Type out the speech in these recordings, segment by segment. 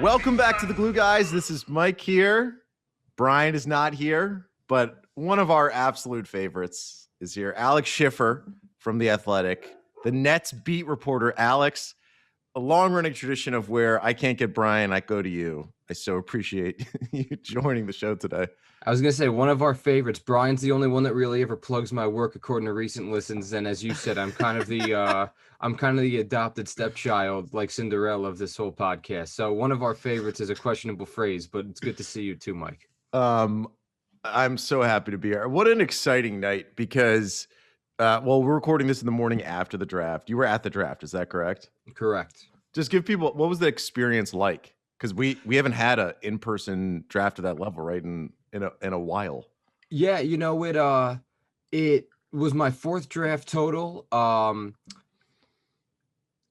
Welcome back to the Glue Guys. This is Mike here. Brian is not here, but one of our absolute favorites is here. Alex Schiffer from The Athletic, the Nets beat reporter. Alex, a long-running tradition of where I can't get Brian, I go to you. I so appreciate you joining the show today. I was going to say one of our favorites. Brian's the only one that really ever plugs my work according to recent listens. And as you said, I'm kind of the adopted stepchild, like Cinderella, of this whole podcast. So one of our favorites is a questionable phrase, but it's good to see you too, Mike. I'm so happy to be here. What an exciting night because, we're recording this in the morning after the draft. You were at the draft. Is that correct? Correct. Just give people, what was the experience like? Because we haven't had a in-person draft at that level, right? In a while. Yeah, it was my fourth draft total.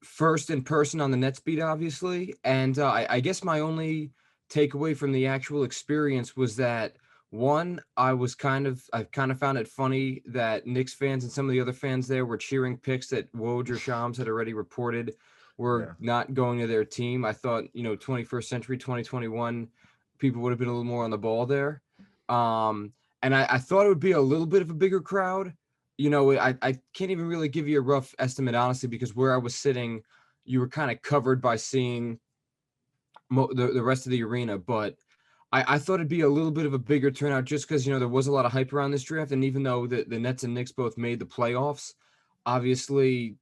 First in person on the Nets beat, obviously. And I guess my only takeaway from the actual experience was that one, I kind of found it funny that Knicks fans and some of the other fans there were cheering picks that Woj or Shams had already reported were not going to their team. I thought, 21st century, 2021, people would have been a little more on the ball there. And I thought it would be a little bit of a bigger crowd. I can't even really give you a rough estimate, honestly, because where I was sitting, you were kind of covered by seeing the rest of the arena. But I thought it'd be a little bit of a bigger turnout just because, there was a lot of hype around this draft. And even though the Nets and Knicks both made the playoffs, obviously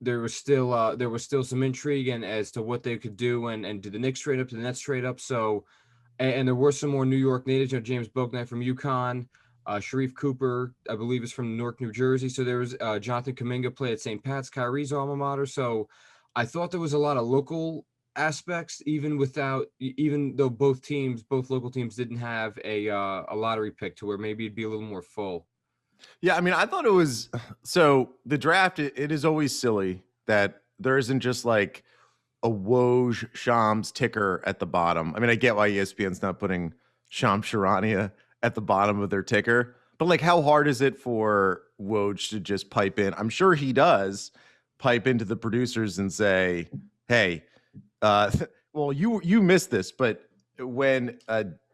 there was still some intrigue and as to what they could do and did the Knicks trade up, did the Nets trade up? So, and there were some more New York natives, James Bouknight from UConn, Sharif Cooper, I believe, is from Newark, New Jersey. So there was Jonathan Kuminga played at St. Pat's, Kyrie's alma mater. So I thought there was a lot of local aspects, even though both local teams didn't have a lottery pick to where maybe it'd be a little more full. Yeah, I mean, I thought it was so the draft. It is always silly that there isn't just like a Woj Shams ticker at the bottom. I mean, I get why ESPN's not putting Shams Charania at the bottom of their ticker, but like, how hard is it for Woj to just pipe in? I'm sure he does pipe into the producers and say, "Hey, well, you missed this, but when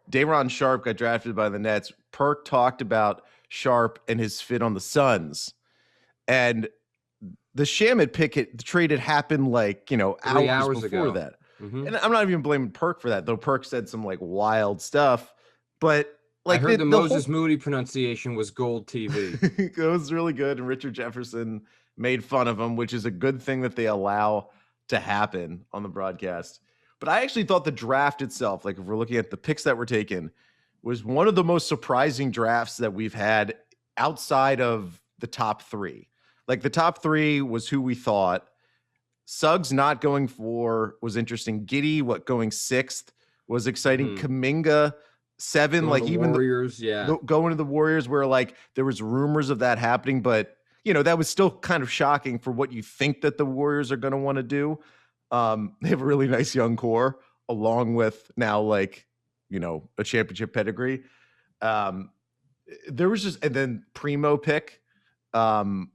Day'Ron Sharpe got drafted by the Nets, Perk talked about Sharpe and his fit on the Suns, and the Shamet the trade had happened like, hours before ago. That. Mm-hmm. And I'm not even blaming Perk for that, though Perk said some like wild stuff, but like I heard the Moses Moody pronunciation was gold TV. It was really good. And Richard Jefferson made fun of him, which is a good thing that they allow to happen on the broadcast. But I actually thought the draft itself, like if we're looking at the picks that were taken, was one of the most surprising drafts that we've had outside of the top three. Like the top three was who we thought. Suggs not going 4 was interesting. Giddey, going 6th was exciting. Kuminga 7, going like to even Warriors, going to the Warriors, where like there was rumors of that happening, but that was still kind of shocking for what you think that the Warriors are going to want to do. They have a really nice young core, along with now like a championship pedigree. There was just, and then Primo pick. There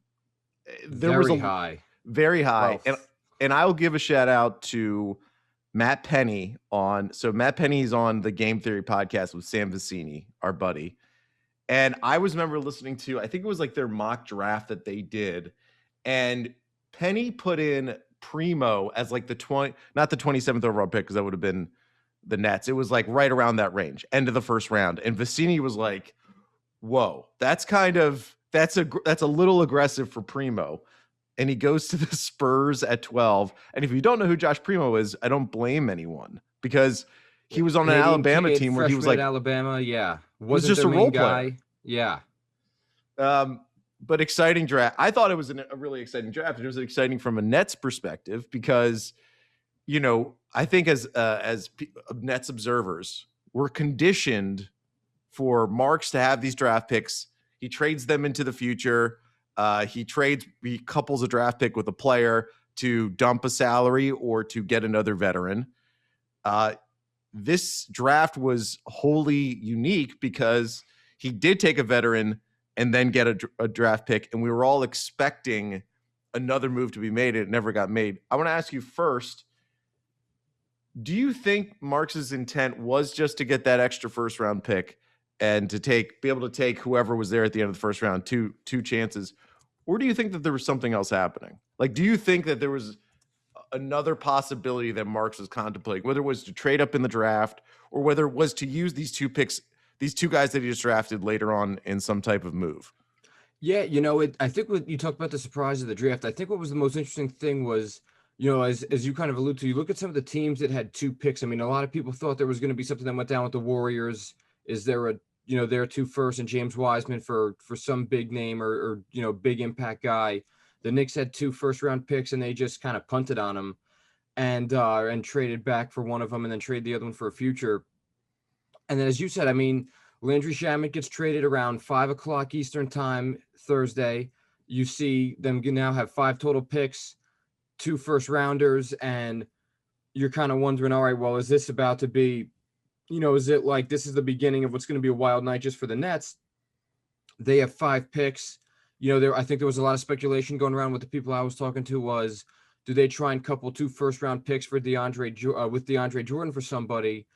was very high. And I'll give a shout out to Matt Penny Matt Penny's on the Game Theory podcast with Sam Vecini, our buddy. And I remember listening to, I think it was like their mock draft that they did. And Penny put in Primo as like not the 27th overall pick, because that would have been the Nets. It was like right around that range, end of the first round. And Vecini was like, whoa, that's a little aggressive for Primo. And he goes to the Spurs at 12. And if you don't know who Josh Primo is, I don't blame anyone, because he was on an Alabama team where he was like Alabama. Yeah. Was just a role guy. Yeah. But exciting draft. I thought it was a really exciting draft. It was exciting from a Nets perspective because, I think as Nets observers, we're conditioned for Marks to have these draft picks. He trades them into the future. He couples a draft pick with a player to dump a salary or to get another veteran. This draft was wholly unique because he did take a veteran and then get a draft pick. And we were all expecting another move to be made. It never got made. I want to ask you first, do you think Marks's intent was just to get that extra first round pick and to be able to take whoever was there at the end of the first round, two chances? Or do you think that there was something else happening? Like, do you think that there was another possibility that Marks was contemplating, whether it was to trade up in the draft or whether it was to use these two picks, these two guys that he just drafted later on in some type of move? Yeah, you know, I think what you talked about the surprise of the draft, I think what was the most interesting thing was, you know, as you kind of allude to, you look at some of the teams that had two picks. I mean, a lot of people thought there was going to be something that went down with the Warriors. Is there a, you know, their two first and James Wiseman for some big name or you know, big impact guy. The Knicks had two first round picks and they just kind of punted on them and traded back for one of them and then traded the other one for a future. And then, as you said, I mean, Landry Shamet gets traded around 5 o'clock Eastern time Thursday. You see them now have 5 total picks, 2 first rounders, and you're kind of wondering, all right, well, is this about to be, you know, is it like this is the beginning of what's going to be a wild night just for the Nets? They have 5 picks. You know, I think there was a lot of speculation going around with the people I was talking to was, do they try and couple 2 first round picks for DeAndre Jordan for somebody?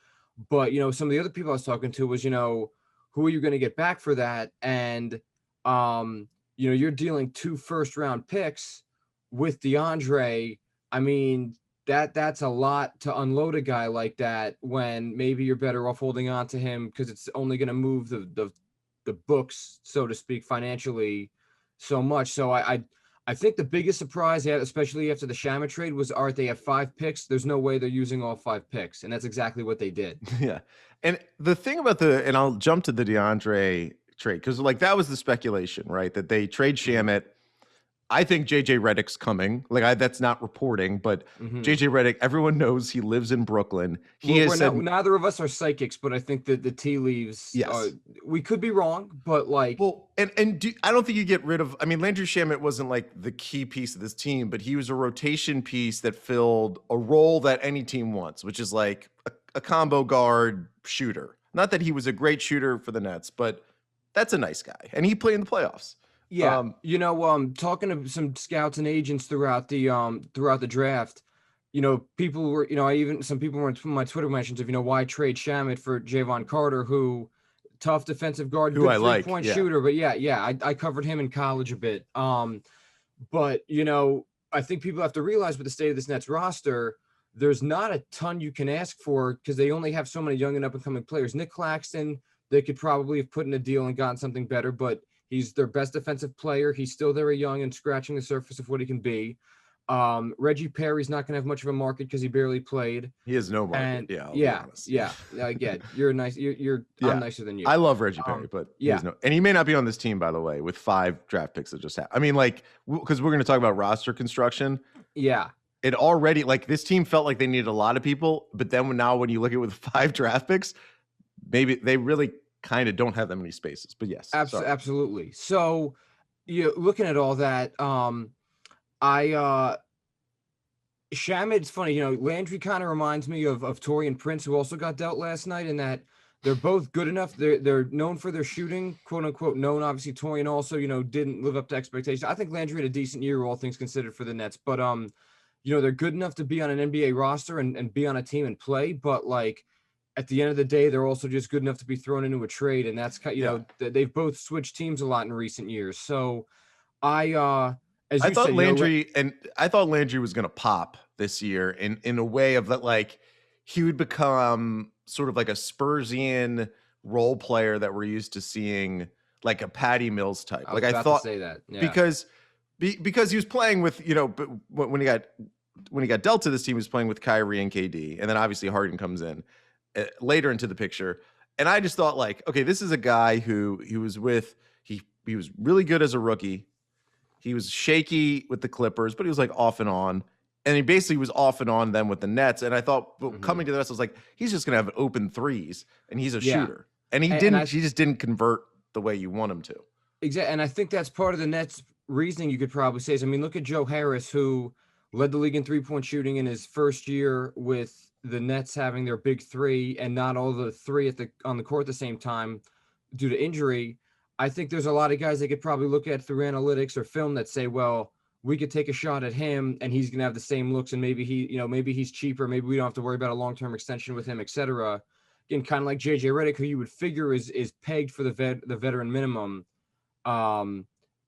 But, you know, some of the other people I was talking to was, you know, who are you going to get back for that? And, you know, you're dealing 2 first round picks with DeAndre. I mean, that's a lot to unload a guy like that when maybe you're better off holding on to him because it's only going to move the books, so to speak, financially so much. So I think the biggest surprise, especially after the Shamet trade, was, all right, they have 5 picks. There's no way they're using all 5 picks. And that's exactly what they did. Yeah. And the thing about and I'll jump to the DeAndre trade, because like that was the speculation, right? That they trade Shamet. I think JJ Redick's coming. Like that's not reporting, but JJ Redick, everyone knows he lives in Brooklyn. Neither of us are psychics, but I think that the tea leaves. Yes, we could be wrong, but like, well, I don't think you get rid of. I mean, Landry Shamet wasn't like the key piece of this team, but he was a rotation piece that filled a role that any team wants, which is like a combo guard shooter. Not that he was a great shooter for the Nets, but that's a nice guy, and he played in the playoffs. Yeah, you know, talking to some scouts and agents throughout the draft, you know, people were, you know, some people were in my Twitter mentions of, you know, why trade Shamet for Javon Carter, who tough defensive guard, who good I like, three-point shooter, but I covered him in college a bit. But you know, I think people have to realize with the state of this Nets roster, there's not a ton you can ask for because they only have so many young and up and coming players. Nick Claxton, they could probably have put in a deal and gotten something better, but he's their best defensive player. He's still very young and scratching the surface of what he can be. Reggie Perry's not going to have much of a market because he barely played. He has no market. And yeah, Again, you're nice. I'm nicer than you. I love Reggie Perry, but and he may not be on this team, by the way, with 5 draft picks that just happened. I mean, like, because we're going to talk about roster construction. Yeah. It already, like, this team felt like they needed a lot of people, but then when you look at it with 5 draft picks, maybe they really kind of don't have that many spaces. But yes, absolutely. So, looking at all that, Shamet's funny. You know, Landry kind of reminds me of Taurean Prince, who also got dealt last night, in that they're both good enough. They're known for their shooting, quote unquote known. Obviously, Taurean also, you know, didn't live up to expectations. I think Landry had a decent year, all things considered, for the Nets. But you know, they're good enough to be on an NBA roster and be on a team and play. But like, at the end of the day, they're also just good enough to be thrown into a trade. And that's kind, you know, they've both switched teams a lot in recent years. So I thought Landry was going to pop this year in a way of that, like, he would become sort of like a Spursian role player that we're used to seeing, like a Patty Mills type. I thought to say that because he was playing with, you know, but when he got dealt to this team, he was playing with Kyrie and KD, and then obviously Harden comes in later into the picture. And I just thought, like, okay, this is a guy who he was really good as a rookie. He was shaky with the Clippers, but he was like off and on. And he basically was off and on then with the Nets. And I thought, coming to the Nets, I was like, he's just going to have open threes, and he's a shooter. And he just didn't convert the way you want him to. Exactly. And I think that's part of the Nets' reasoning, you could probably say, is, I mean, look at Joe Harris, who led the league in 3-point shooting in his first year with the Nets having their big 3 and not all the 3 on the court at the same time due to injury. I think there's a lot of guys they could probably look at through analytics or film that say, well, we could take a shot at him and he's going to have the same looks, and maybe maybe he's cheaper. Maybe we don't have to worry about a long-term extension with him, etc. Again, kind of like JJ Redick, who you would figure is pegged for the veteran minimum,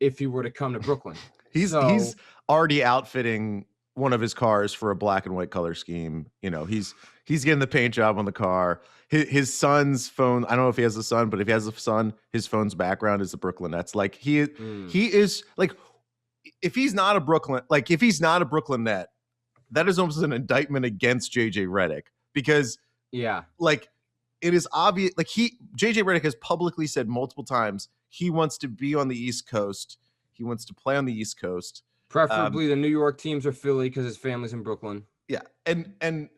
if he were to come to Brooklyn. He's already outfitting one of his cars for a black and white color scheme. He's getting the paint job on the car. His son's phone, I don't know if he has a son, but if he has a son, his phone's background is the Brooklyn Nets. Like he is like, if he's not a Brooklyn Net, that is almost an indictment against JJ Redick, because like, it is obvious, like JJ Redick has publicly said multiple times he wants to be on the East Coast. He wants to play on the East Coast. Preferably the New York teams or Philly, because his family's in Brooklyn. Yeah. I'm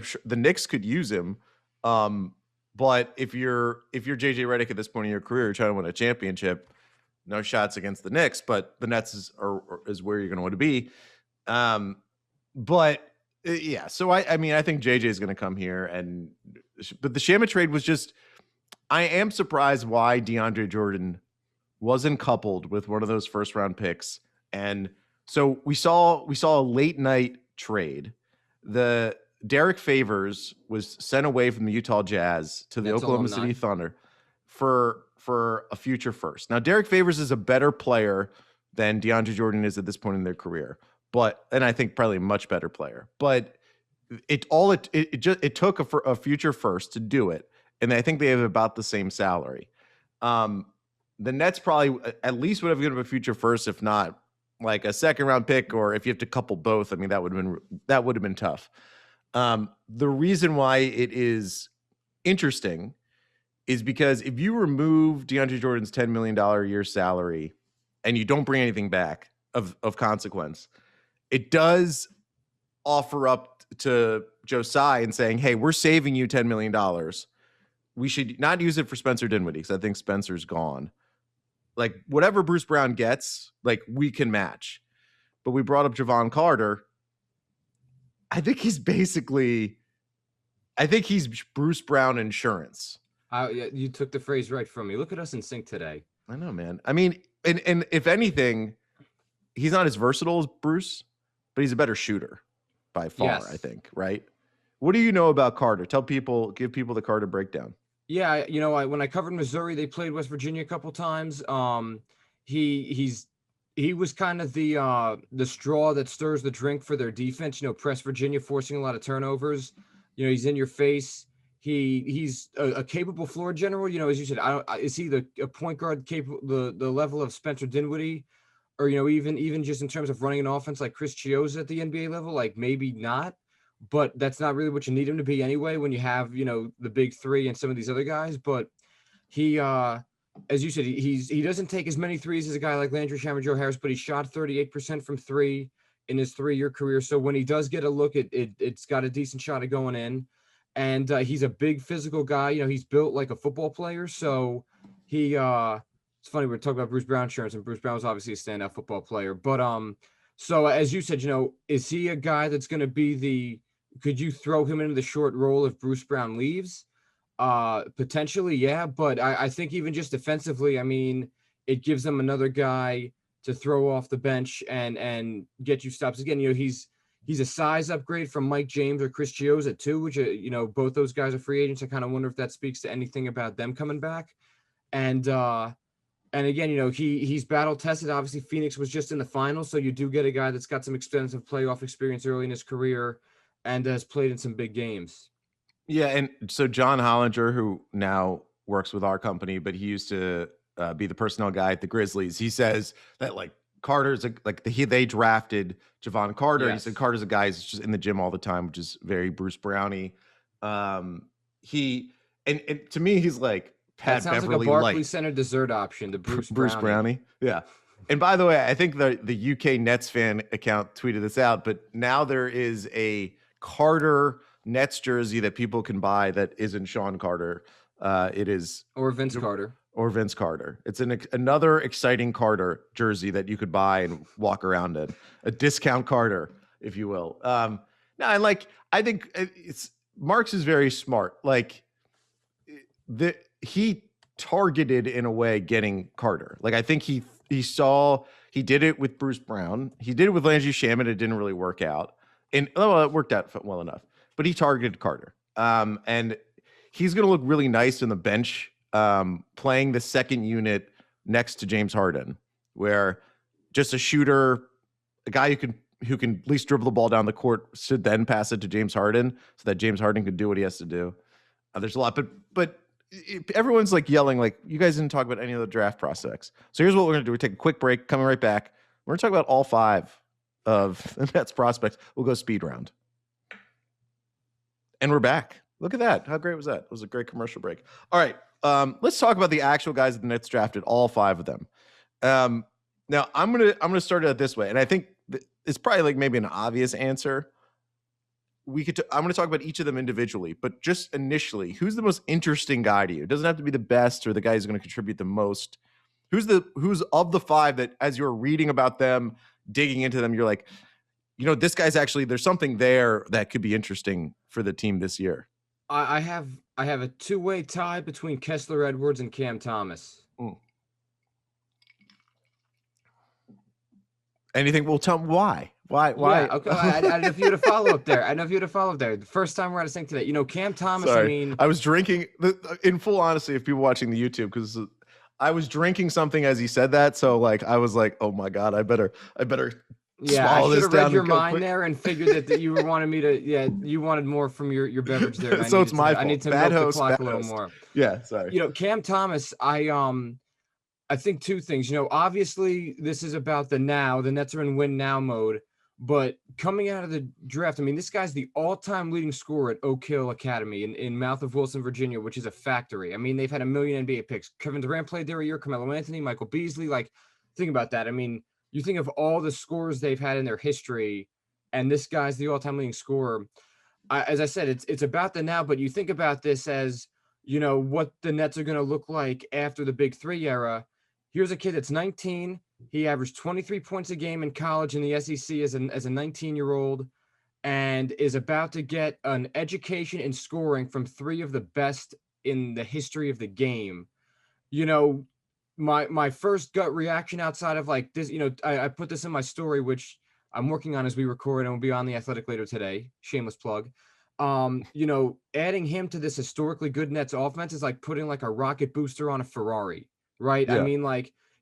sure the Knicks could use him. But if you're JJ Redick at this point in your career, you're trying to win a championship, no shots against the Knicks, but the Nets is where you're going to want to be. So I think JJ is going to come here, but the Shamet trade was just, I am surprised why DeAndre Jordan wasn't coupled with one of those first round picks. And so we saw a late night trade. The Derek Favors was sent away from the Utah Jazz to the Oklahoma City Thunder for a future first. Now, Derek Favors is a better player than DeAndre Jordan is at this point in their career, and I think probably a much better player. But it took a future first to do it, and I think they have about the same salary. The Nets probably at least would have given him a future first, if not like a second round pick, or if you have to couple both, I mean, that would have been tough. The reason why it is interesting is because if you remove DeAndre Jordan's $10 million a year salary and you don't bring anything back of consequence, it does offer up to Joe Tsai and saying, hey, we're saving you $10 million. We should not use it for Spencer Dinwiddie, because I think Spencer's gone. Like, whatever Bruce Brown gets, like, we can match. But we brought up Javon Carter. I think he's Bruce Brown insurance. You took the phrase right from me. Look at us in sync today. I know, man. I mean, and if anything, he's not as versatile as Bruce, but he's a better shooter by far, yes. I think, right? What do you know about Carter? Give people the Carter breakdown. Yeah, when I covered Missouri, they played West Virginia a couple times. He was kind of the straw that stirs the drink for their defense. Press Virginia, forcing a lot of turnovers. He's in your face. He's a capable floor general. As you said, is he a point guard capable, the level of Spencer Dinwiddie, or even just in terms of running an offense like Chris Chiozza at the NBA level? Like, maybe not. But that's not really what you need him to be anyway, when you have, the big three and some of these other guys. But he, as you said, he doesn't take as many threes as a guy like Landry Shamet, Joe Harris, but he shot 38% from three in his 3-year career. So when he does get a look, it's got a decent shot of going in. And he's a big physical guy. He's built like a football player. So it's funny, we're talking about Bruce Brown insurance, and Bruce Brown was obviously a standout football player. But so as you said, is he a guy that's going to be could you throw him into the short role if Bruce Brown leaves? Potentially, yeah. But I think even just defensively, I mean, it gives them another guy to throw off the bench and get you stops. Again, he's a size upgrade from Mike James or Chris Chiozza too, which, both those guys are free agents. I kind of wonder if that speaks to anything about them coming back. And again, he's battle tested. Obviously, Phoenix was just in the finals, so you do get a guy that's got some extensive playoff experience early in his career and has played in some big games. Yeah, and so John Hollinger, who now works with our company, but he used to be the personnel guy at the Grizzlies, he says that, like, Carter's they drafted Javon Carter. Yes. He said Carter's a guy who's just in the gym all the time, which is very Bruce Brownie. He and to me, he's like Pat Beverly, like a Barclays Center dessert option to Bruce Brownie. Yeah. And by the way, I think the UK Nets fan account tweeted this out, but now there is a Carter Nets jersey that people can buy that isn't Sean Carter. It is Vince Carter. Or Vince Carter. It's another exciting Carter jersey that you could buy and walk around in. A discount Carter, if you will. I think Marks is very smart. Like, he targeted, in a way, getting Carter. Like, I think he He did it with Bruce Brown. He did it with Landry Shamet. It didn't really work out. And it worked out well enough. But he targeted Carter. And he's going to look really nice in the bench, playing the second unit next to James Harden, where just a shooter, a guy who can at least dribble the ball down the court, should then pass it to James Harden so that James Harden can do what he has to do. There's a lot, but everyone's like yelling, like, you guys didn't talk about any of the draft prospects. So here's what we're going to do. We take a quick break, coming right back. We're going to talk about all 5 of the Nets prospects. We'll go speed round. And we're back. Look at that. How great was that? It was a great commercial break. All right. Let's talk about the actual guys that the Nets drafted, all 5 of them. Now I'm gonna start it this way, and I think it's probably like maybe an obvious answer. I'm going to talk about each of them individually, but just initially, who's the most interesting guy to you? It doesn't have to be the best or the guy who's going to contribute the most. Who's of the 5 that, as you're reading about them, digging into them, you're like, this guy's actually, there's something there that could be interesting for the team this year. I have a 2-way tie between Kessler Edwards and Cam Thomas. Anything? Well, tell me why. Why? Yeah, okay. I don't know if you had a follow-up there. The first time we're out of sync today. Cam Thomas, Sorry. I mean... I was drinking, in full honesty, if people watching the YouTube, because I was drinking something as he said that, so I was like, oh my God, I better yeah, I should have read your mind there and figured that you wanted me to, you wanted more from your beverage there. So it's my fault. I need to milk the clock a little more. Yeah, sorry. Cam Thomas, I think 2 things. Obviously this is about the now. The Nets are in win now mode. But coming out of the draft, I mean, this guy's the all-time leading scorer at Oak Hill Academy in Mouth of Wilson, Virginia, which is a factory. I mean, they've had a million NBA picks. Kevin Durant played there a year, Carmelo Anthony, Michael Beasley. Think about that. I mean, you think of all the scorers they've had in their history, and this guy's the all-time leading scorer. As I said, it's about the now, but you think about this as, what the Nets are going to look like after the Big 3 era. Here's a kid that's 19. He averaged 23 points a game in college in the SEC as a 19-year-old, and is about to get an education in scoring from 3 of the best in the history of the game. My first gut reaction outside of this, I put this in my story, which I'm working on as we record, and will be on The Athletic later today. Shameless plug. Adding him to this historically good Nets offense is like putting a rocket booster on a Ferrari, right? Yeah. I mean,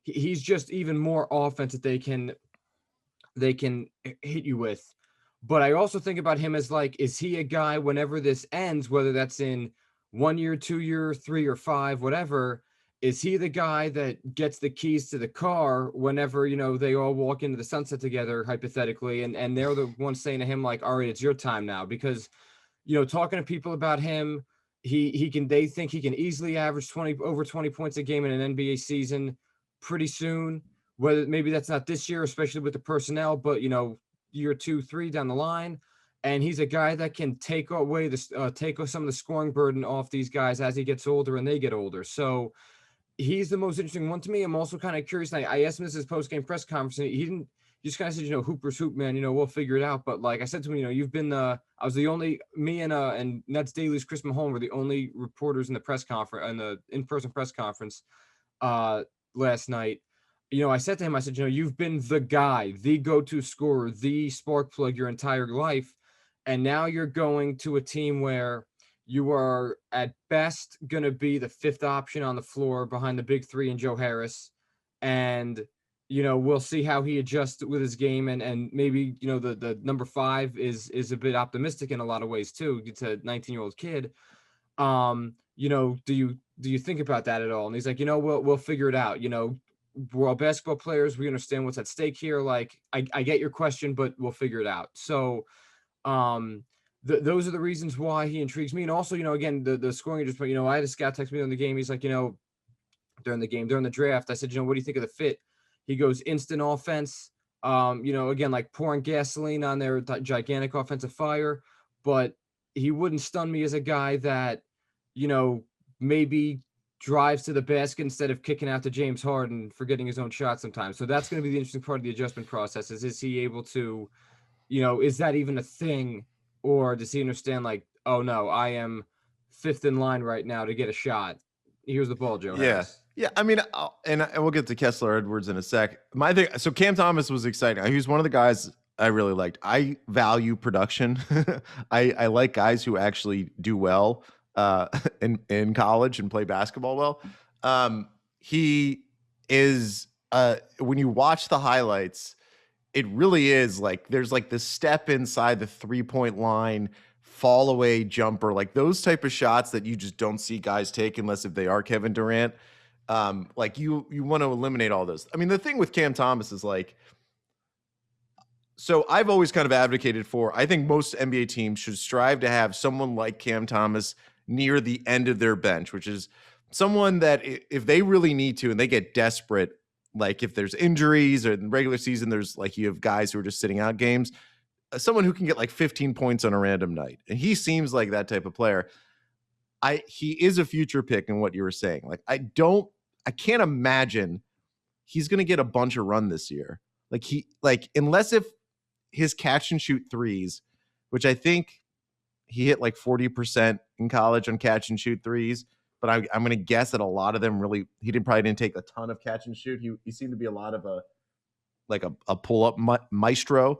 he's just even more offense that they can hit you with. But I also think about him as is he a guy whenever this ends, whether that's in 1 year, 2 year, 3 or 5, whatever, is he the guy that gets the keys to the car whenever, they all walk into the sunset together, hypothetically, and they're the ones saying to him, all right, it's your time now? Because, talking to people about him, they think he can easily average over 20 points a game in an NBA season pretty soon. Whether maybe that's not this year, especially with the personnel, but year 2, 3 down the line. And he's a guy that can take away some of the scoring burden off these guys as he gets older and they get older. So he's the most interesting one to me. I'm also kind of curious. I asked him this at his post-game press conference, and he just kind of said, Hooper's hoop, man, we'll figure it out. But I said to him, you've been me and Netsdaily's Chris Mahone were the only reporters in the press conference, in the in-person press conference last night. I said to him, I said, you've been the guy, the go-to scorer, the spark plug your entire life. And now you're going to a team where you are at best going to be the 5th option on the floor behind the Big 3 and Joe Harris. And, we'll see how he adjusts with his game. And maybe, the number 5 is a bit optimistic in a lot of ways too. It's a 19-year-old kid. Do you think about that at all? And he's like, we'll figure it out. We're all basketball players. We understand what's at stake here. I get your question, but we'll figure it out. So, those are the reasons why he intrigues me. And also, again, the scoring you just put, I had a scout text me on the game. He's like, during the draft, I said, what do you think of the fit? He goes, instant offense. Again, pouring gasoline on their gigantic offensive fire. But he wouldn't stun me as a guy that, maybe drives to the basket instead of kicking out to James Harden for getting his own shot sometimes. So that's going to be the interesting part of the adjustment process is he able to, is that even a thing? Or does he understand oh no, I am 5th in line right now to get a shot. Here's the ball, Joe Harris. Yeah, I mean, and we'll get to Kessler Edwards in a sec. My thing, so Cam Thomas was exciting. He was one of the guys I really liked. I value production. I like guys who actually do well in college and play basketball well. He is when you watch the highlights, it really is like there's like the step inside the 3-point line, fall away jumper, like those type of shots that you just don't see guys take unless if they are Kevin Durant. Like you want to eliminate all those. I mean, the thing with Cam Thomas is like, so I've always kind of advocated for, I think most NBA teams should strive to have someone like Cam Thomas near the end of their bench, which is someone that if they really need to and they get desperate, like if there's injuries or in the regular season, there's like you have guys who are just sitting out games, someone who can get like 15 points on a random night. And he seems like that type of player. He is a future pick in what you were saying. Like I can't imagine he's going to get a bunch of run this year. Like unless if his catch and shoot threes, which I think he hit like 40% in college on catch and shoot threes, but I'm going to guess that a lot of them really, probably didn't take a ton of catch and shoot. He seemed to be a lot of a pull up maestro.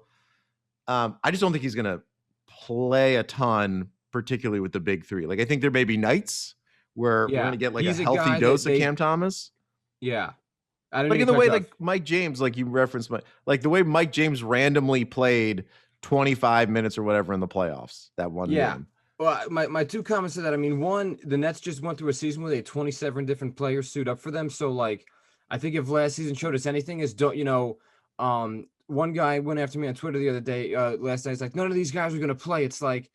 I just don't think he's going to play a ton, particularly with the big three. Like I think there may be nights where we're going to get like a healthy dose of Cam Thomas. Yeah. Like in the way like Mike James, like you referenced, like the way Mike James randomly played 25 minutes or whatever in the playoffs that one game. Well, my two comments to that. I mean, one, the Nets just went through a season where they had 27 different players suit up for them. So like, I think if last season showed us anything, is one guy went after me on Twitter the other day, last night. He's like, none of these guys are going to play. It's like,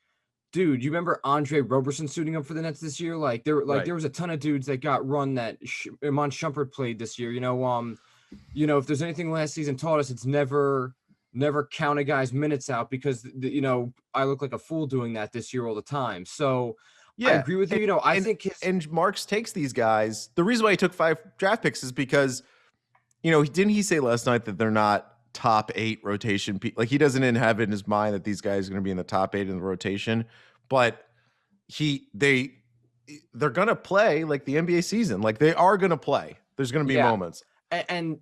dude, you remember Andre Roberson suiting up for the Nets this year? Like there was a ton of dudes that got run that Iman Shumpert played this year. If there's anything last season taught us, it's never count a guy's minutes out, because I look like a fool doing that this year all the time. So yeah, I agree with you. I think and Marks takes these guys. The reason why he took 5 draft picks is because, didn't he say last night that they're not top 8 rotation people? Like he doesn't have it in his mind that these guys are going to be in the top 8 in the rotation, but they're going to play like the NBA season. Like they are going to play. There's going to be moments. And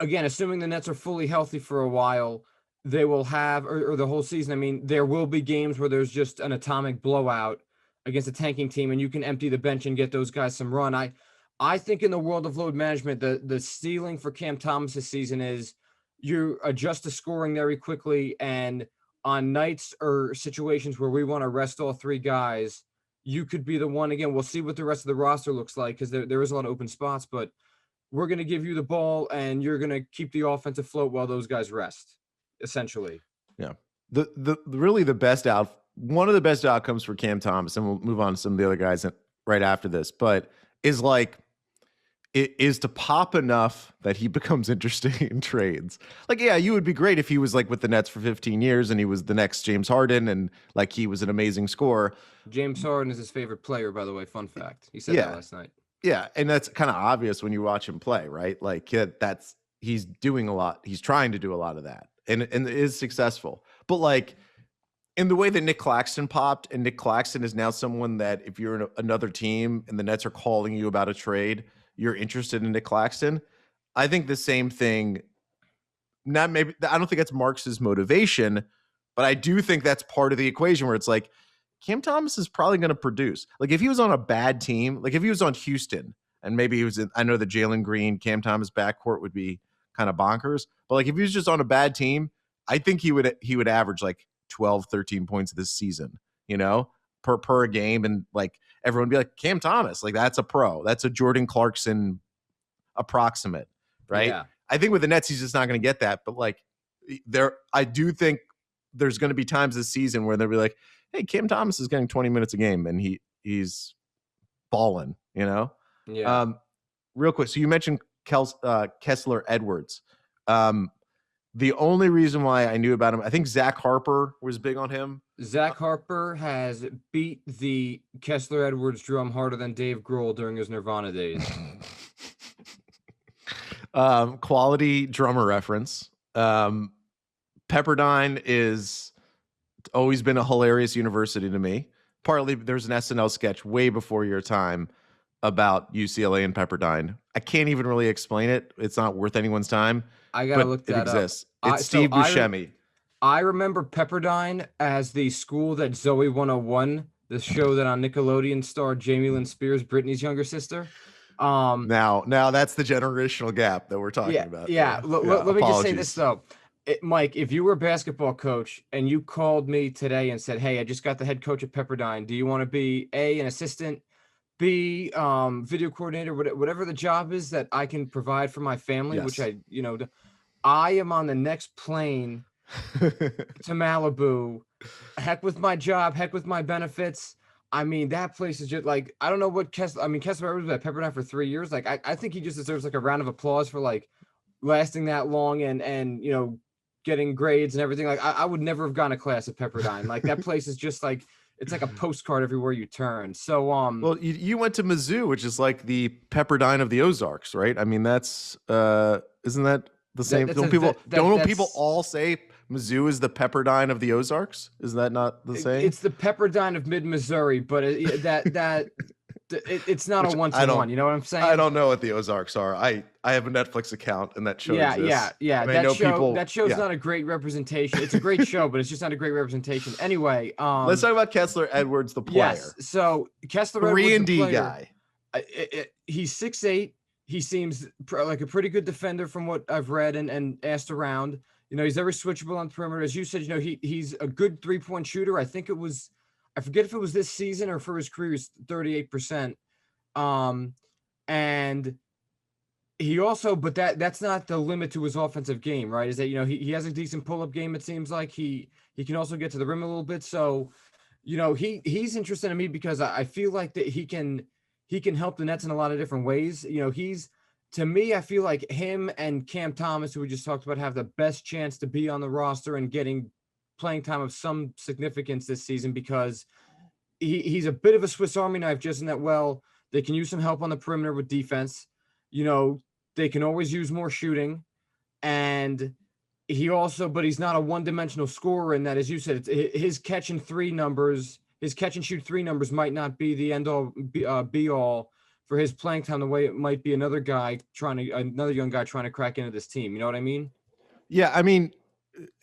again, assuming the Nets are fully healthy for a while, they will have, or the whole season. I mean, there will be games where there's just an atomic blowout against a tanking team, and you can empty the bench and get those guys some run. I think in the world of load management, the ceiling for Cam Thomas this season is you adjust to scoring very quickly, and on nights or situations where we want to rest all 3 guys, you could be the one. Again, we'll see what the rest of the roster looks like, because there is a lot of open spots, but we're going to give you the ball and you're going to keep the offense afloat while those guys rest, essentially. Yeah. One of the best outcomes for Cam Thomas, and we'll move on to some of the other guys right after this, but is like, it is to pop enough that he becomes interesting in trades. Like, yeah, you would be great if he was like with the Nets for 15 years and he was the next James Harden and like he was an amazing scorer. James Harden is his favorite player, by the way. Fun fact. He said that last night. Yeah, and that's kind of obvious when you watch him play, right? Like he's doing a lot. He's trying to do a lot of that, and is successful. But like in the way that Nick Claxton popped, and Nick Claxton is now someone that if you're in another team and the Nets are calling you about a trade, you're interested in Nick Claxton. I think the same thing. I don't think that's Marks's motivation, but I do think that's part of the equation where it's like, Cam Thomas is probably going to produce. Like if he was on a bad team, like if he was on Houston and maybe he was I know the Jalen Green, Cam Thomas backcourt would be kind of bonkers, but like if he was just on a bad team, I think he would average like 12, 13 points this season, per game. And like everyone would be like, Cam Thomas, like that's a pro. That's a Jordan Clarkson approximate, right? Yeah. I think with the Nets, he's just not going to get that. But like I do think there's going to be times this season where they'll be like, hey, Cam Thomas is getting 20 minutes a game and he's balling, Yeah. Real quick. So you mentioned Kessler Edwards. The only reason why I knew about him, I think Zach Harper was big on him. Zach Harper has beat the Kessler Edwards drum harder than Dave Grohl during his Nirvana days. Quality drummer reference. Pepperdine is always been a hilarious university to me. Partly there's an SNL sketch way before your time about UCLA and Pepperdine. I can't even really explain it. It's not worth anyone's time, I gotta but look it that up. exists. I It's so Steve Buscemi. I remember Pepperdine as the school that Zoe 101, the show that on Nickelodeon starred Jamie Lynn Spears, Britney's younger sister. Um, Now that's the generational gap that we're talking yeah, about. yeah. Yeah. Let me just say this Apologies. though, Mike, if you were a basketball coach and you called me today and said, "Hey, I just got the head coach at Pepperdine. Do you want to be an assistant, B, video coordinator, whatever the job is that I can provide for my family, which Yes. I am on the next plane to Malibu. Heck with my job, heck with my benefits. I mean, that place is just like, I don't know what Kessler, I mean, Kessler Edwards was at Pepperdine for 3 years. Like, I think he just deserves like a round of applause for like lasting that long and getting grades and everything. Like, I would never have gone to class at Pepperdine. Like, that place is just like, it's like a postcard everywhere you turn. So, Well, you went to Mizzou, which is like the Pepperdine of the Ozarks, right? I mean, that's isn't that the that, same? that's a, that, Don't people that's, all say Mizzou is the Pepperdine of the Ozarks? Is that not the saying? it's the Pepperdine of mid Missouri, but it's not a Which I don't one-to-one. You know what I'm I saying? don't know what the Ozarks are. I have a Netflix account and that show exists. Yeah. And I know people. That show's Yeah. not a great representation. It's a great show, but it's just not a great representation. Anyway, Let's talk about Kessler Edwards, the player. yes. So Kessler Edwards, 3-and-D the player, guy. He's 6'8". He seems like a pretty good defender from what I've read and asked around. He's very switchable on the perimeter. As you said, he's a good 3-point shooter. I forget if it was this season or for his career, he's 38%. And he also, but that's not the limit to his offensive game, right? Is that, he has a decent pull-up game. It seems like he can also get to the rim a little bit. So, he's interesting to me because I feel like that he can help the Nets in a lot of different ways. To me, I feel like him and Cam Thomas, who we just talked about, have the best chance to be on the roster and getting playing time of some significance this season because he's a bit of a Swiss Army knife, just in that, well, they can use some help on the perimeter with defense. They can always use more shooting. And but he's not a one-dimensional scorer in that, as you said, his catch and shoot three numbers might not be the end all be all for his playing time the way it might be another young guy trying to crack into this team. You know what I mean? Yeah, I mean,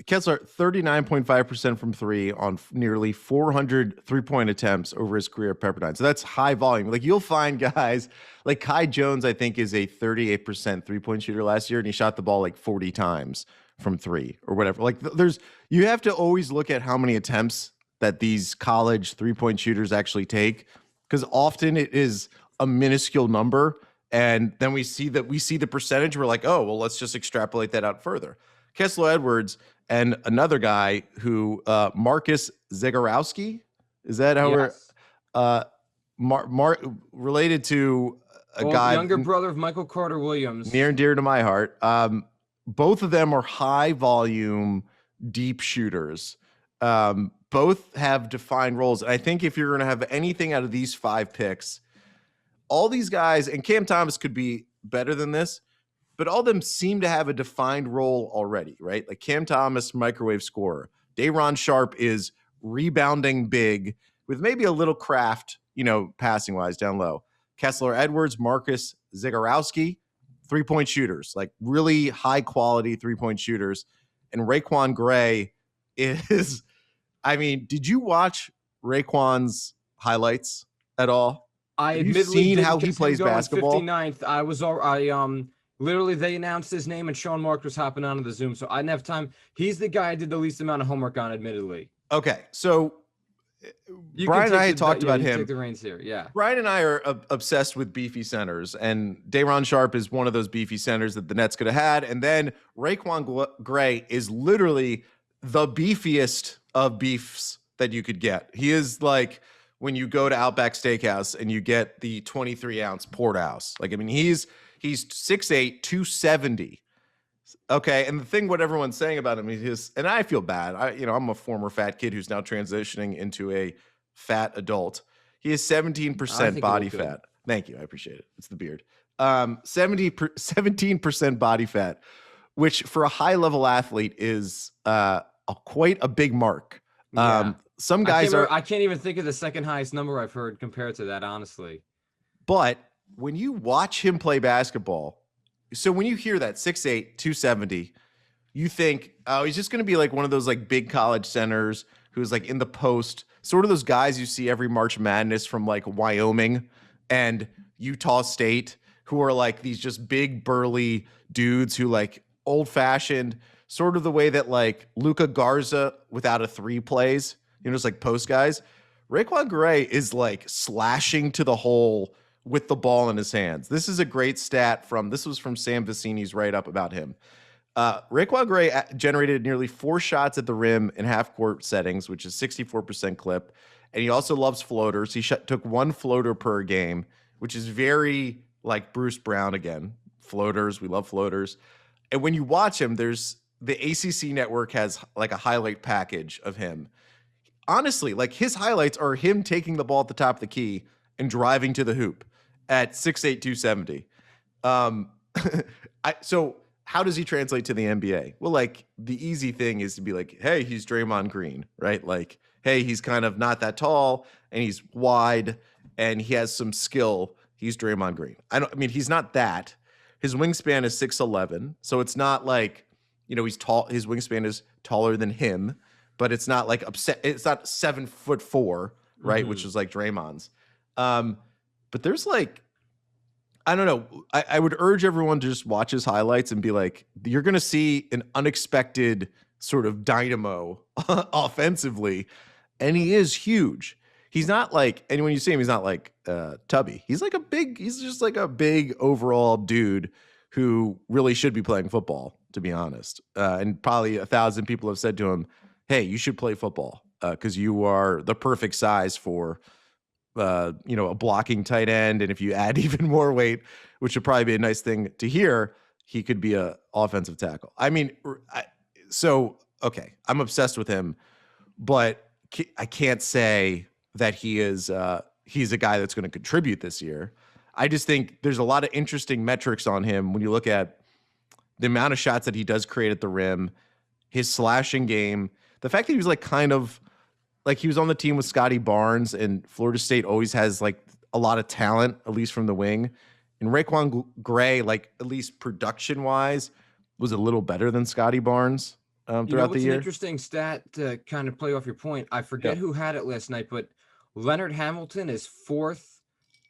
Kessler, 39.5% from three on nearly 400 3-point attempts over his career at Pepperdine. So that's high volume. Like, you'll find guys like Kai Jones, I think, is a 38% 3-point shooter last year, and he shot the ball like 40 times from three or whatever. Like, you have to always look at how many attempts that these college 3-point shooters actually take, because often it is a minuscule number. And then we see the percentage. We're like, oh, well, let's just extrapolate that out further. Kessler Edwards and another guy who Marcus Zegarowski, is that how Yes. we're related to a guy, younger brother of Michael Carter Williams, near and dear to my heart. Both of them are high volume, deep shooters. Both have defined roles. And I think if you're going to have anything out of these 5 picks, all these guys, and Cam Thomas could be better than this, but all of them seem to have a defined role already, right? Like Cam Thomas, microwave scorer. Day'Ron Sharpe is rebounding big with maybe a little craft, passing wise down low. Kessler Edwards, Marcus Zegarowski, 3-point shooters, like really high quality 3-point shooters. And Raekwon Gray is, I mean, did you watch Raekwon's highlights at all? Have you admittedly seen didn't, how he plays basketball? 59th. Literally, they announced his name and Sean Mark was hopping onto the Zoom, so I didn't have time. He's the guy I did the least amount of homework on, admittedly. Okay, so Brian and I had talked about him. Take the reins here, yeah. Brian and I are obsessed with beefy centers, and Day'Ron Sharpe is one of those beefy centers that the Nets could have had. And then Raekwon Gray is literally the beefiest of beefs that you could get. He is like when you go to Outback Steakhouse and you get the 23-ounce porterhouse. Like, I mean, he's 6'8", 270. Okay, and the thing what everyone's saying about him is, and I feel bad. I'm a former fat kid who's now transitioning into a fat adult. He has 17% body fat. Thank you, I appreciate it. It's the beard. 17% body fat, which for a high-level athlete is quite a big mark. Yeah. Some guys I can't even think of the second highest number I've heard compared to that, honestly. But when you watch him play basketball, so when you hear that 6'8", 270, you think, oh, he's just going to be like one of those like big college centers who's like in the post, sort of those guys you see every March Madness from like Wyoming and Utah State, who are like these just big burly dudes who like old fashioned, sort of the way that like Luka Garza without a three plays, just like post guys. Raekwon Gray is like slashing to the hole with the ball in his hands. This is a great stat this was from Sam Vecini's write-up about him. Raekwon Gray generated nearly 4 shots at the rim in half-court settings, which is 64% clip. And he also loves floaters. He took 1 floater per game, which is very like Bruce Brown again. Floaters, we love floaters. And when you watch him, there's the ACC network has like a highlight package of him. Honestly, like his highlights are him taking the ball at the top of the key and driving to the hoop at 6'8", 270. So how does he translate to the NBA? Well, like the easy thing is to be like, hey, he's Draymond Green, right? Like, hey, he's kind of not that tall and he's wide and he has some skill. He's Draymond Green. I mean, he's not that. His wingspan is 6'11", so it's not like, he's tall. His wingspan is taller than him, but it's not like upset. It's not 7'4", right? Mm-hmm. Which is like Draymond's. But there's like, I don't know. I would urge everyone to just watch his highlights and be like, you're going to see an unexpected sort of dynamo offensively. And he is huge. He's not like, and when you see him, he's not like Tubby. He's just like a big overall dude who really should be playing football, to be honest. And probably 1,000 people have said to him, hey, you should play football because you are the perfect size for a blocking tight end. And if you add even more weight, which would probably be a nice thing to hear, he could be a offensive tackle. I mean, okay, I'm obsessed with him, but I can't say that he's a guy that's going to contribute this year. I just think there's a lot of interesting metrics on him when you look at the amount of shots that he does create at the rim, his slashing game, the fact that he was like kind of like he was on the team with Scotty Barnes, and Florida State always has like a lot of talent, at least from the wing. And Raekwon Gray, like at least production wise, was a little better than Scotty Barnes throughout the year. An interesting stat to kind of play off your point. I forget who had it last night, but Leonard Hamilton is 4th.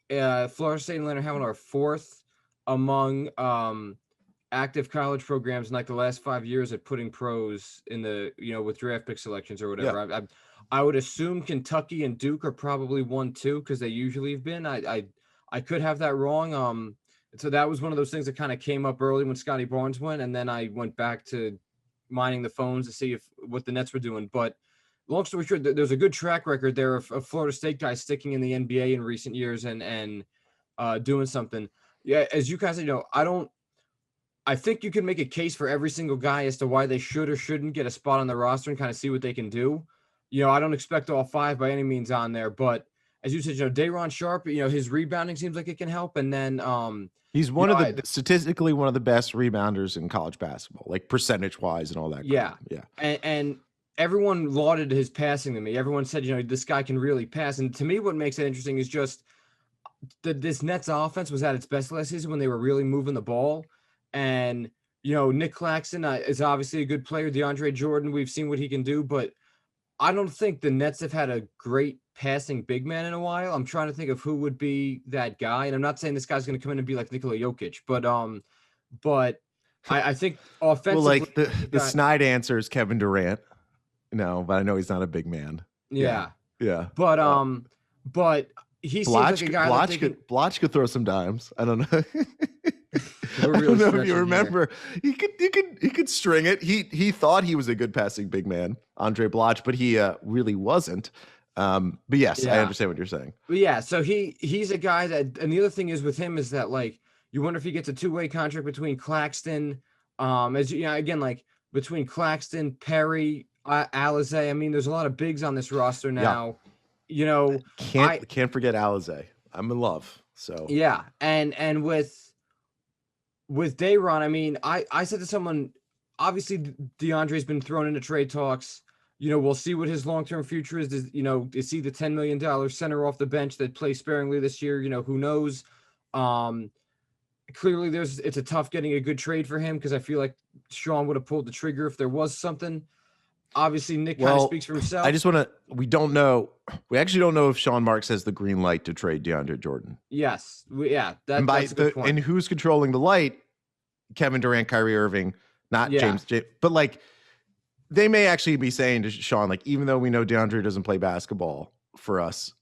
Florida State and Leonard Hamilton are 4th among active college programs in like the last 5 years at putting pros in the, with draft pick selections or whatever. Yeah. I would assume Kentucky and Duke are probably 1-2 because they usually have been. I could have that wrong. So that was one of those things that kind of came up early when Scotty Barnes went, and then I went back to mining the phones to see what the Nets were doing. But long story short, there's a good track record there of Florida State guys sticking in the NBA in recent years and doing something. Yeah, as you guys know, I think you can make a case for every single guy as to why they should or shouldn't get a spot on the roster and kind of see what they can do. I don't expect all 5 by any means on there, but as you said, Day'Ron Sharpe, his rebounding seems like it can help. And then he's statistically one of the best rebounders in college basketball, like percentage wise and all that. Yeah. Yeah. And everyone lauded his passing to me. Everyone said, this guy can really pass. And to me, what makes it interesting is just this Nets offense was at its best last season when they were really moving the ball. And, Nick Claxton is obviously a good player. DeAndre Jordan, we've seen what he can do, but I don't think the Nets have had a great passing big man in a while. I'm trying to think of who would be that guy. And I'm not saying this guy's going to come in and be like Nikola Jokic, but I think offensively. Well, like the snide answer is Kevin Durant. No, but I know he's not a big man. Yeah. Yeah. But he seems like a guy Blotch could throw some dimes. I don't know. I don't know if you remember. He could string it. He thought he was a good passing big man, Andre Blotch, but he really wasn't. But yes, I understand what you're saying. But yeah, so he's a guy that, and the other thing is with him is that like you wonder if he gets a 2-way contract between Claxton, again like between Claxton, Perry, Alizé. I mean, there's a lot of bigs on this roster now. Yeah. Can't forget Alizé. I'm in love. So yeah, and with Day'Ron, I mean, I said to someone, obviously DeAndre's been thrown into trade talks. We'll see what his long-term future is. Is he the $10 million center off the bench that plays sparingly this year? Who knows? Clearly, it's a tough getting a good trade for him because I feel like Sean would have pulled the trigger if there was something. Obviously, Nick kind of speaks for himself. I just want to. We don't know. We actually don't know if Sean Marks has the green light to trade DeAndre Jordan. Yes, that's a good point. And who's controlling the light? Kevin Durant, Kyrie Irving, not James. But like, they may actually be saying to Sean, like, even though we know DeAndre doesn't play basketball for us,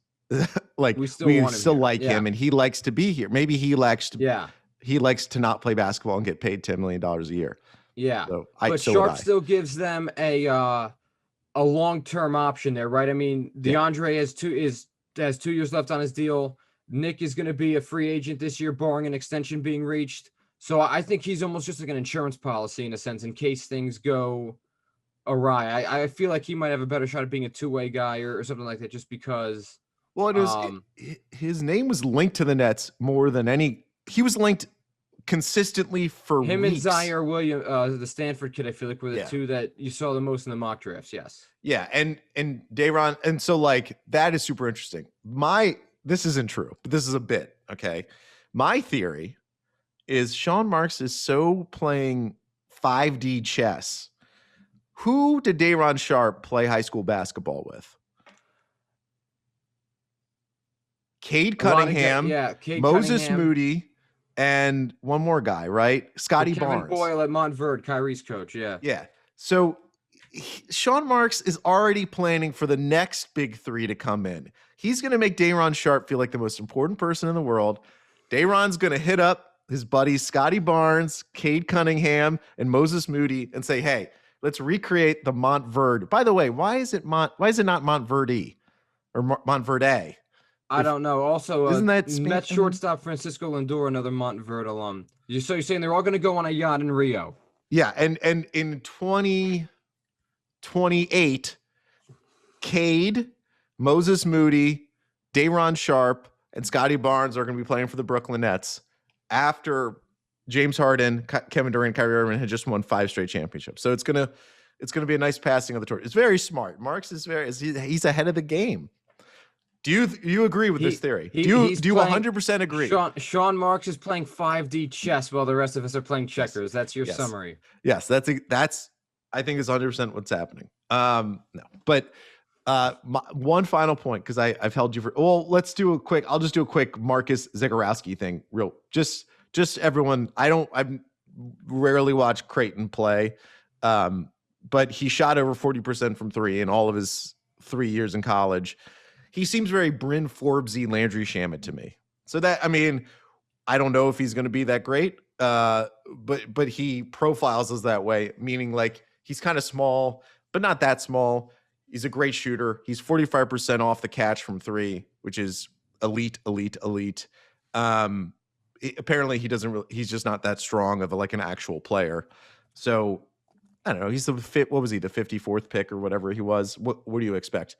like we still like him, and he likes to be here. Maybe he likes to. He likes to not play basketball and get paid $10 million a year. Yeah, but Sharpe still gives them a long-term option there, right? I mean, DeAndre has 2 years left on his deal. Nick is going to be a free agent this year, barring an extension being reached. So I think he's almost just like an insurance policy in a sense, in case things go awry. I feel like he might have a better shot at being a two-way guy or something like that, just because. Well, it was his name was linked to the Nets more than any. He was linked consistently for him weeks. And Zaire Williams, the Stanford kid, I feel like were the two that you saw the most in the mock drafts. Yes. Yeah, and Day'Ron, and so like that is super interesting. This isn't true, but this is a bit okay. My theory is Sean Marks is so playing 5D chess. Who did Day'Ron Sharpe play high school basketball with? Cade Cunningham, Moses Moody, and one more guy, right? Scotty Barnes. Kevin Boyle at Montverde, Kyrie's coach, Yeah. So Sean Marks is already planning for the next big three to come in. He's going to make Day'Ron Sharpe feel like the most important person in the world. Day'Ron's going to hit up his buddies Scotty Barnes, Cade Cunningham, and Moses Moody and say, hey, let's recreate the Montverde. By the way, why is it not Montverde or Montverde? I don't know. Also, isn't that Mets shortstop Francisco Lindor, another Montverde alum. So you're saying they're all going to go on a yacht in Rio? Yeah, and in 2028, Cade, Moses Moody, Day'Ron Sharpe, and Scotty Barnes are going to be playing for the Brooklyn Nets after James Harden, Kevin Durant, Kyrie Irving had just won 5 straight championships. So it's gonna be a nice passing of the torch. It's very smart. Marks is he's ahead of the game. Do you agree with this theory? Do you 100% agree? Sean Marks is playing 5D chess while the rest of us are playing checkers. That's your summary. Yes, that's I think is 100% what's happening. No, but one final point, because I've held you for. Well, I'll just do a quick Marcus Zagorowski thing. Just everyone. I rarely watch Creighton play, but he shot over 40% from 3 in all of his 3 years in college. He seems very Bryn Forbesy, Landry Shamet to me. So that, I mean, I don't know if he's going to be that great, but he profiles us that way, meaning like he's kind of small, but not that small. He's a great shooter. He's 45% off the catch from 3, which is elite. Apparently he's just not that strong of an actual player. So I don't know. He's the 54th pick or whatever he was. What do you expect?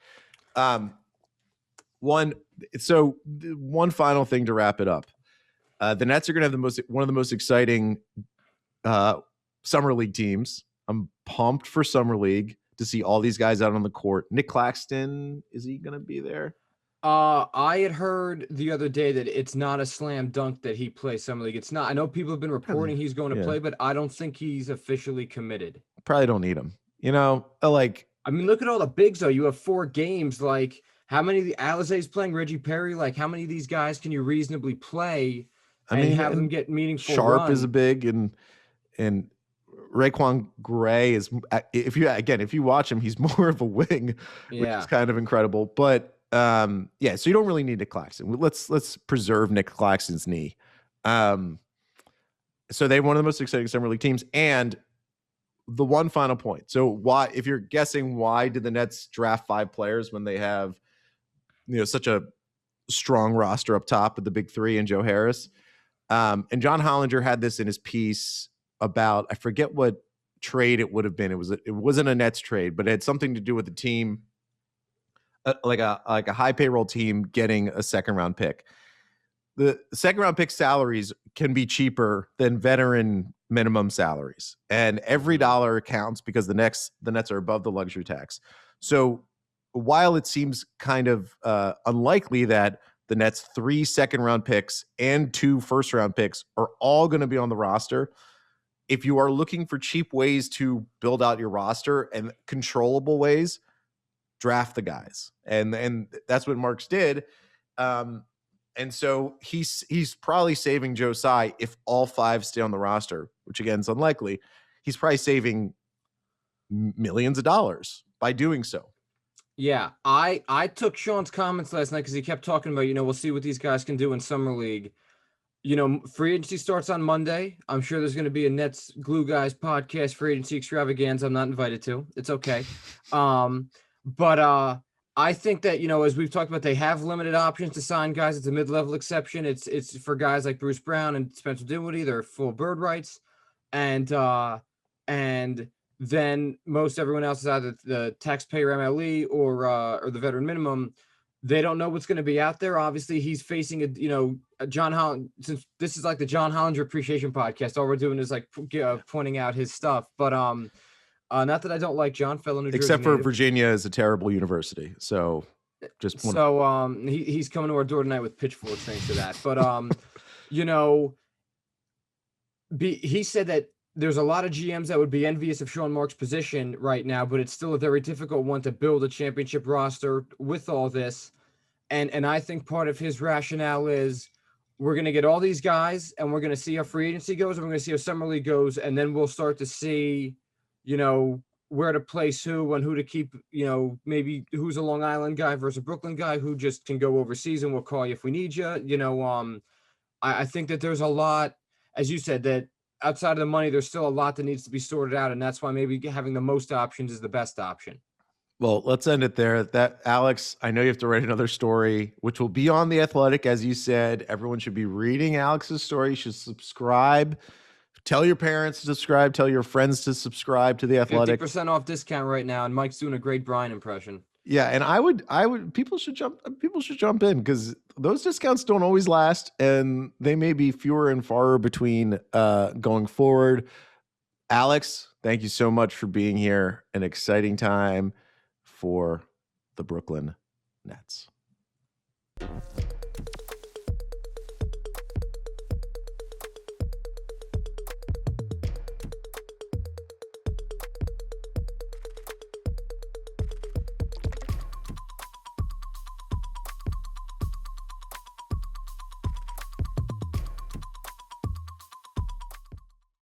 One final thing to wrap it up. The Nets are going to have one of the most exciting summer league teams. I'm pumped for summer league to see all these guys out on the court. Nick Claxton, is he going to be there? I had heard the other day that it's not a slam dunk that he plays summer league. It's not. I know people have been reporting he's going to play, but I don't think he's officially committed. Probably don't need him. I mean, look at all the bigs though. You have 4 games. Like, how many of the Alizé's playing? Reggie Perry? Like, how many of these guys can you reasonably play and have them get meaningful Sharpe is a big, and Raekwon Gray is, if you watch him, he's more of a wing, which is kind of incredible. But so you don't really need Nick Claxton. Let's preserve Nick Claxton's knee. So they have one of the most exciting summer league teams. And the one final point. So if you're guessing why did the Nets draft 5 players when they have such a strong roster up top with the big 3 and Joe Harris, and John Hollinger had this in his piece about, I forget what trade it would have been. It wasn't a Nets trade, but it had something to do with the team, like a high payroll team getting a second round pick. The second round pick salaries can be cheaper than veteran minimum salaries, and every dollar counts because the Nets are above the luxury tax. So while it seems kind of unlikely that the Nets' 3 second-round picks and 2 first-round picks are all going to be on the roster. If you are looking for cheap ways to build out your roster and controllable ways, draft the guys. And that's what Marks did. And so he's probably saving Joe Tsai if all 5 stay on the roster, which again is unlikely. He's probably saving millions of dollars by doing so. Yeah, I took Sean's comments last night because he kept talking about, we'll see what these guys can do in summer league. Free agency starts on Monday. I'm sure there's going to be a Nets Glue Guys podcast free agency extravaganza I'm not invited to. It's okay. But I think that, as we've talked about, they have limited options to sign guys. It's a mid-level exception. It's for guys like Bruce Brown and Spencer Dinwiddie. They're full bird rights. And then most everyone else is either the taxpayer MLE or the veteran minimum. They don't know what's going to be out there. Obviously, he's facing a John Holland. Since this is like the John Hollinger Appreciation Podcast, all we're doing is like pointing out his stuff. But not that I don't like John, fellow New Jersey except for native. Virginia is a terrible university. So he's coming to our door tonight with pitchforks thanks to that. But he said that there's a lot of GMs that would be envious of Sean Marks' position right now, but it's still a very difficult one to build a championship roster with all this. And I think part of his rationale is we're going to get all these guys and we're going to see how free agency goes and we're going to see how summer league goes. And then we'll start to see, where to place who and who to keep, maybe who's a Long Island guy versus a Brooklyn guy who just can go overseas and we'll call you if we need you. I think that there's a lot, as you said, that outside of the money, there's still a lot that needs to be sorted out. And that's why maybe having the most options is the best option. Well, let's end it there. That Alex, I know you have to write another story, which will be on The Athletic. As you said, everyone should be reading Alex's story. You should subscribe. Tell your parents to subscribe. Tell your friends to subscribe to The Athletic. 50% off discount right now. And Mike's doing a great Brian impression. Yeah. And I would, people should jump in because those discounts don't always last and they may be fewer and far between going forward. Alex, thank you so much for being here. An exciting time for the Brooklyn Nets.